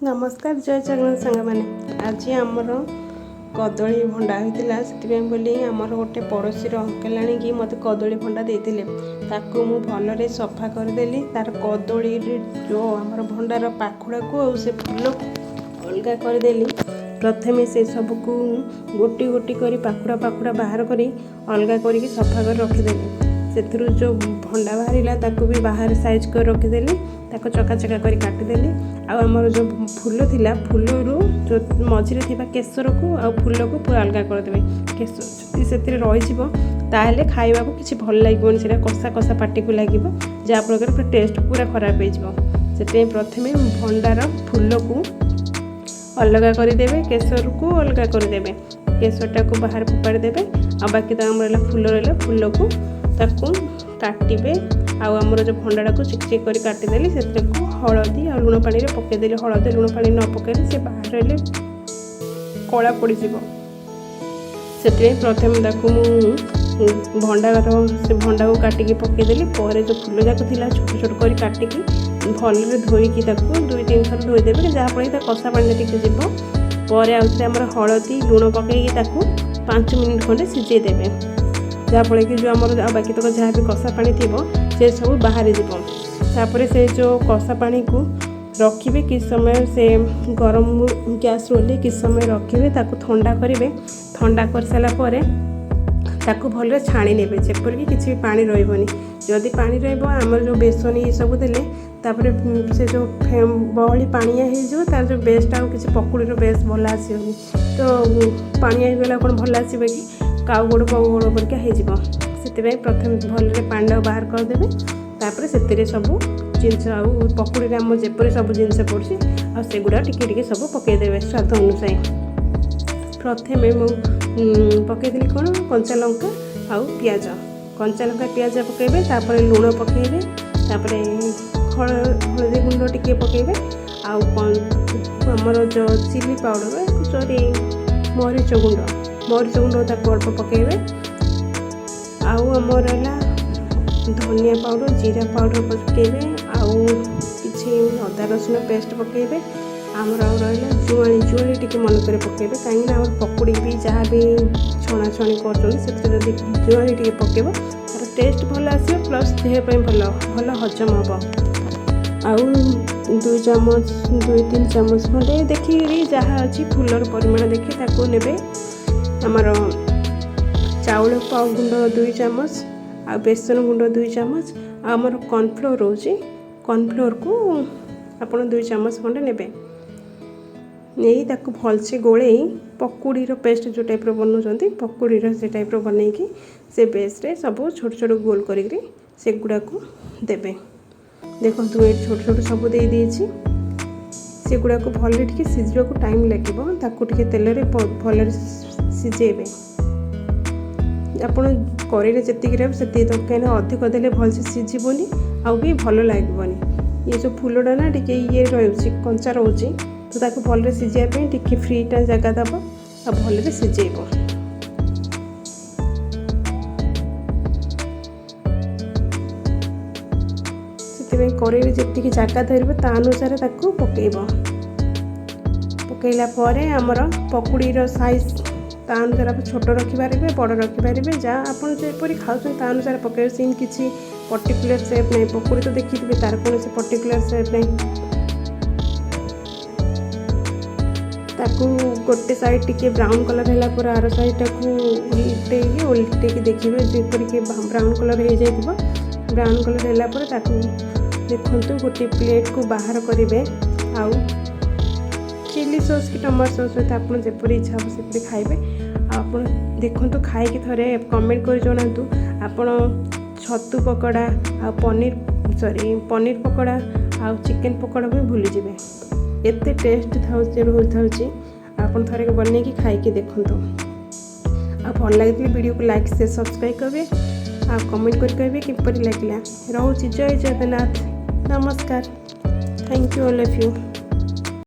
नमस्कार जय जगन्नाथ सांग मैंने आज आमर कदली भंडा होता से बोली आमर गोटे पड़ोसी अंकल आणिकी मत कदली भंडा देते ताकू मु भलरे सफा करदेली तार कदली जो आमर भंडार पाखुड़ा को से फूल अलगा करदेली। प्रथमे से सबको गोटी गोटी करी पाखुड़ा पाखुड़ा बाहर करी अलगा करके सफा कर रखिदेली। से जो भंडा बाहर ताकू भी बाहर साइज कर रखिदेली ताको चका चका कर काटिदेली। आमर जो फूल थिला फूल जो मझे थी केसर को आ फूल को पूरा अलग करदे। केसर से रही खावा को किसी भल लगे से कषा कषा पाटी को लगे जहाँफल पूरा टेस्ट पूरा खराब हो। प्रथमे भंडार फूल को अलग करदे केसर को अलग करदे केसरटा को बाहर फोपाड़ी देवे आ बाकी तो आम फूल रहा फूल को ताकू काटे आमर जो भंडाटा को चिक चिक कर काटिदेली से हलदी आ लुण पानी पकईदेली। हलदी लुण पानी न पकईले से बाहर कला पड़ से प्रथम भंडार से भंडा को काटिकी पकईदेली। जो फूल जाक थी छोट छोट कर काटिकी भल धोईकी 2-3 थर धोईदेवे जहाँफल कषा पानी टी आमर हलदी लुण पकईकी 5 मिनिट खंडे सिझेदेवे जहाँफल कि जो आमर बाकी तक जहाँ भी कषा पानी थी से सब बाहर जापर से जो कषा पानी को रखिए कि समय से गरम गैस रोले कि समय रखिए ठंडा करेंगे। ठंडा कर सारापर ताकू भल छाणी ने जपर कि किसी भी पानी रही जदि पानी रमर जो बेसन ये सब देले तापर से जो बहली पानिया हो तार जो बेस्ट आ किसी पकुड़ीर बेस्ट भल आसोनी तो पानिया होगला कौन भल आसो कि काउ गोड़ पाउ गोड़ परिका से प्रथम भल पानी बाहर करदे तापर से सब जिनस पकुड़ी आम जपर सब जिनस पड़ी आगुड़ा टिके सब पकईदे स्वाद अनुसार। प्रथमे पकईदी कौन कंचा लंका आउ पियाज कंचा लंका पियाज पकईबे तापर लुण पकईबे तापर हलदी गुंड टिके पकईबे आमर जो चिली पाउडर सॉरी मरीच गुंड ताको अल्प पकईबे आमर धनिया पाउडर जीरा पाउडर पकईबे किसी अदा रसुण पेस्ट पकईबे आमर रहा जुआली टी मन कर पकईबे कहीं आम पकुड़ी भी जहाँ भी छणाछणी कर जुआली टी पकईब तार टेस्ट भल आस प्लस देहपाई भल भल हजम हम 2-3 चामच खंडे देखिए जहाँ अच्छी फूलर परिमाण देखिए ताको नेबे। आमर चाउल गुंड 2 चामच आ बेसन गुंड 2 चामच आमर कॉर्नफ्लोर रोचे कॉर्नफ्लोर को आपड़ 2 चामच खंडे नेबे नहीं ताकू भलसे गोले पकुड़ीर पेस्ट जो टाइप बनाऊँ पकुड़ीर से टाइप बनईकी से बेस्रे सब छोट छोट गोल करी से गुड़ा को देवे। देखो ये छोट छोट सब दे दीची से गुड़ा को भल टे सीझा को टाइम लगे ताकू टे तेल भल सीझेबे आपण कड़े जी रहे से कहीं अधिक देले भल से सीझबनी आउ भी भल लगे। ये जो फूलटा ना टे ये रही कंचा रोचे तो ताको भल सीझापी टे फ्रीटा जगह दब आ भल सीझेब। से कड़े जी जगह धरब ता अनुसार ताको पकईब पकईला आमर पकुड़ीर साइज ता अनुसार आप छोट रखिपारे बड़ रखिपारे जहाँ आपड़ जपरी खाऊँ ता अनुसार पकड़े सीन किसी पर्टिकुलर सेप नहीं पकुड़ी तो देखिए तार कौन से पर्टिकुलर सेप नहीं ताकू गोटे साइड टी ब्राउन कलर है आर साइडटा को उल्टे देखिए जपरिक ब्राउन कलर हो जाए ब्राउन कलर है देखो गोटे प्लेट को बाहर करेंगे आउ चिली सॉस कि टमाटो सॉस सहित आप जपरी इच्छा हम से खाइबे। आप देखो खाई थे कमेंट कर जनातु आप छतु पकोड़ा आ पनीर पकोड़ा आ चिकेन पकोड़ा भी भूली जाए एत टेस्ट होती आप थे बन खाई देखु आ भल लगे वीडियो को लाइक से सब्सक्राइब करेंगे आ कमेंट कर कहे किपरि लगे। रोचे जय जगन्नाथ नमस्कार thank you all of you.